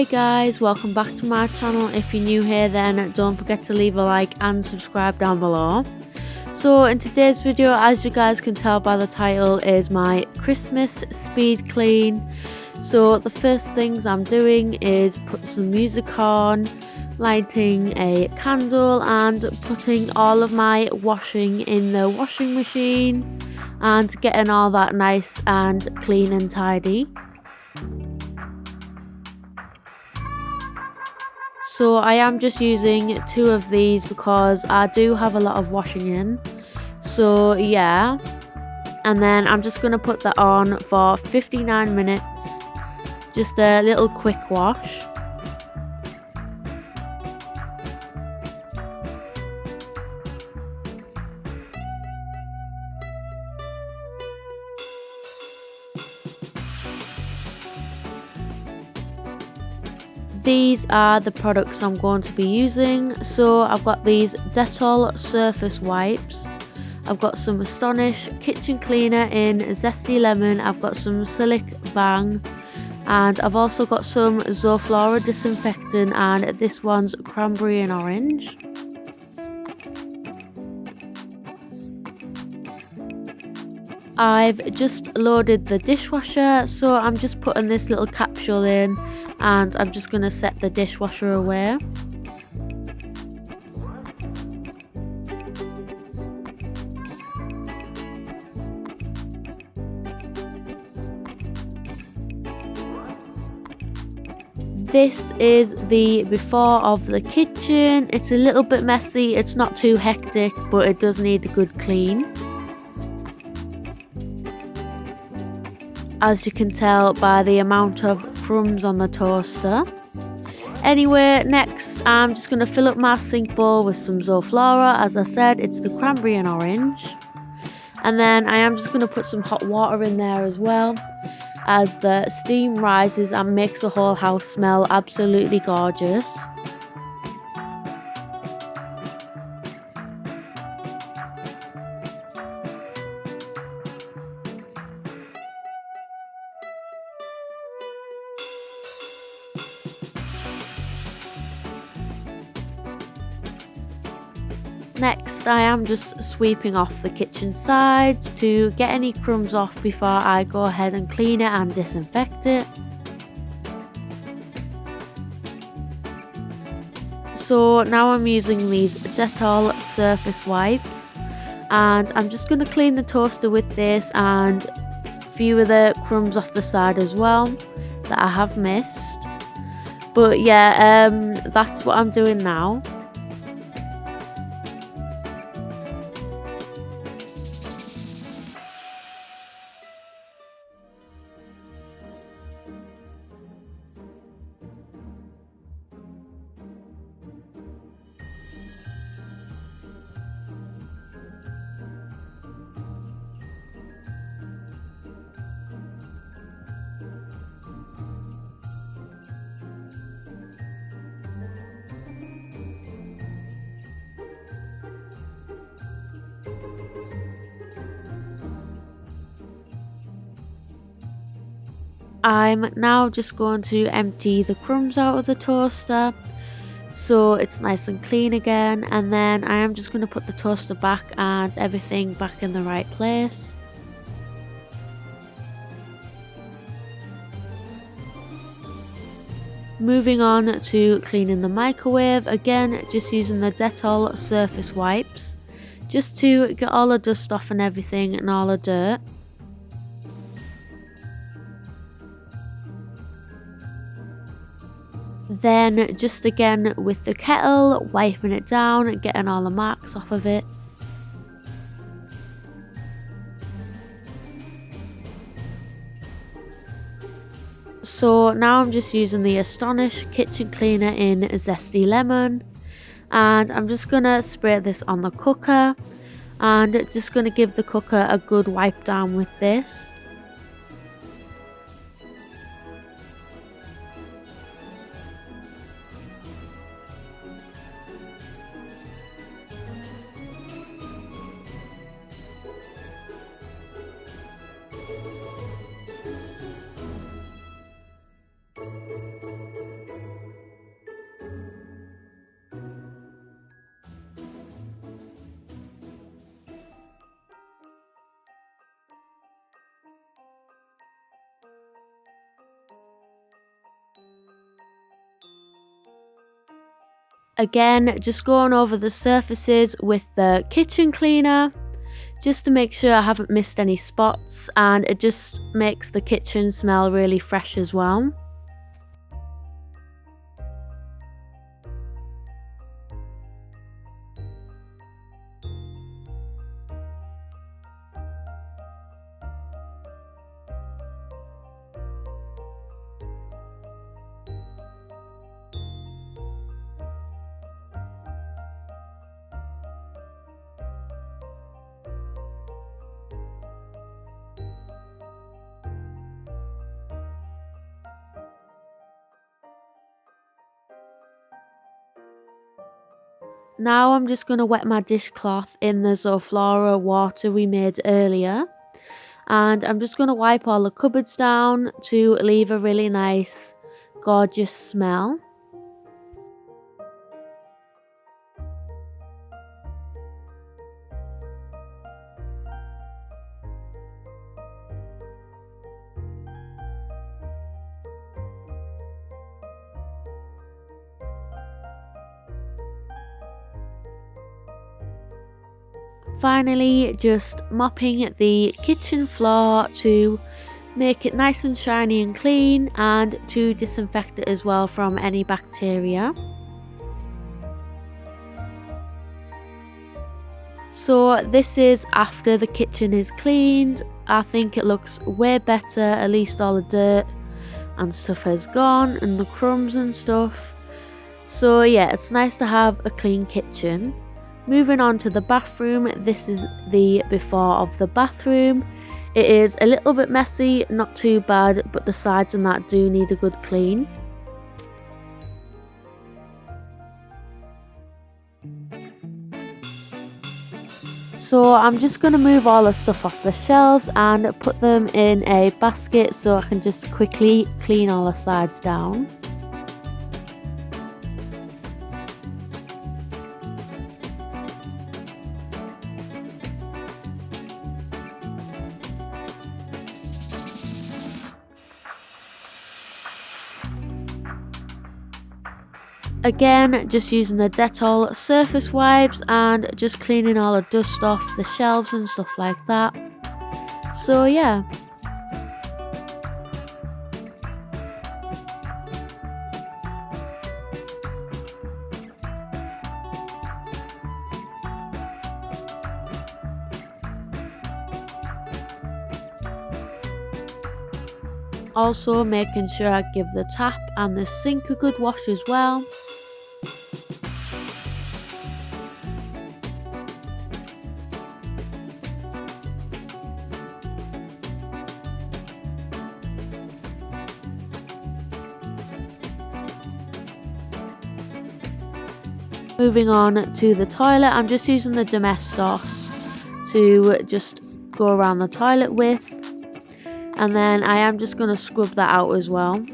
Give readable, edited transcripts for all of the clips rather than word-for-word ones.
Hey guys, welcome back to my channel. If you're new here, then don't forget to leave a like and subscribe down below. So in today's video, as you guys can tell by the title, is my Christmas speed clean. So the first things I'm doing is put some music on, lighting a candle and putting all of my washing in the washing machine and getting all that nice and clean and tidy. So I am just using 2 of these because I do have a lot of washing in. So yeah, and then I'm just going to put that on for 59 minutes. Just a little quick wash. These are the products I'm going to be using. So I've got these Dettol surface wipes. I've got some Astonish kitchen cleaner in zesty lemon. I've got some Silic Bang. And I've also got some Zoflora disinfectant, and this one's cranberry and orange. I've just loaded the dishwasher, so I'm just putting this little capsule in and I'm just going to set the dishwasher away. This is the before of the kitchen. It's a little bit messy, it's not too hectic, but it does need a good clean. As you can tell by the amount of crumbs on the toaster. Anyway, next I'm just going to fill up my sink bowl with some Zoflora. As I said, it's the cranberry and orange. And then I am just going to put some hot water in there as well, as the steam rises and makes the whole house smell absolutely gorgeous. Next, I am just sweeping off the kitchen sides to get any crumbs off before I go ahead and clean it and disinfect it. So now I'm using these Dettol surface wipes, and I'm just going to clean the toaster with this and a few of the crumbs off the side as well that I have missed. But yeah, that's what I'm doing now. I'm now just going to empty the crumbs out of the toaster so it's nice and clean again, and then I am just going to put the toaster back and everything back in the right place. Moving on to cleaning the microwave, again just using the Dettol surface wipes just to get all the dust off and everything and all the dirt. Then just again with the kettle, wiping it down, getting all the marks off of it. So now I'm just using the Astonish kitchen cleaner in zesty lemon, and I'm just going to spray this on the cooker and just going to give the cooker a good wipe down with this. Again, just going over the surfaces with the kitchen cleaner just to make sure I haven't missed any spots, and it just makes the kitchen smell really fresh as well. Now I'm just going to wet my dishcloth in the Zoflora water we made earlier, and I'm just going to wipe all the cupboards down to leave a really nice, gorgeous smell. Finally, just mopping the kitchen floor to make it nice and shiny and clean, and to disinfect it as well from any bacteria. So this is after the kitchen is cleaned. I think it looks way better, at least all the dirt and stuff has gone and the crumbs and stuff. So yeah, it's nice to have a clean kitchen. Moving on to the bathroom, this is the before of the bathroom. It is a little bit messy, not too bad, but the sides and that do need a good clean. So I'm just going to move all the stuff off the shelves and put them in a basket so I can just quickly clean all the sides down. Again, just using the Dettol surface wipes and just cleaning all the dust off the shelves and stuff like that. So yeah. Also making sure I give the tap and the sink a good wash as well. Moving on to the toilet, I'm just using the Domestos to just go around the toilet with, and then I am just going to scrub that out as well.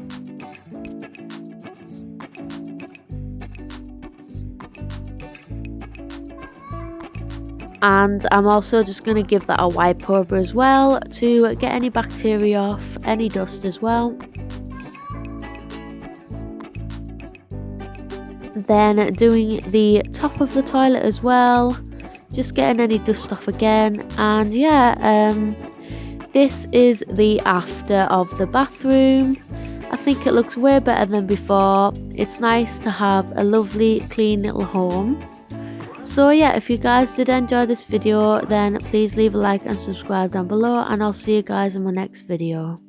And I'm also just going to give that a wipe over as well to get any bacteria off, any dust as well. Then doing the top of the toilet as well, just getting any dust off again. And yeah, this is the after of the bathroom. I think it looks way better than before. It's nice to have a lovely clean little home. So yeah, if you guys did enjoy this video, then please leave a like and subscribe down below, and I'll see you guys in my next video.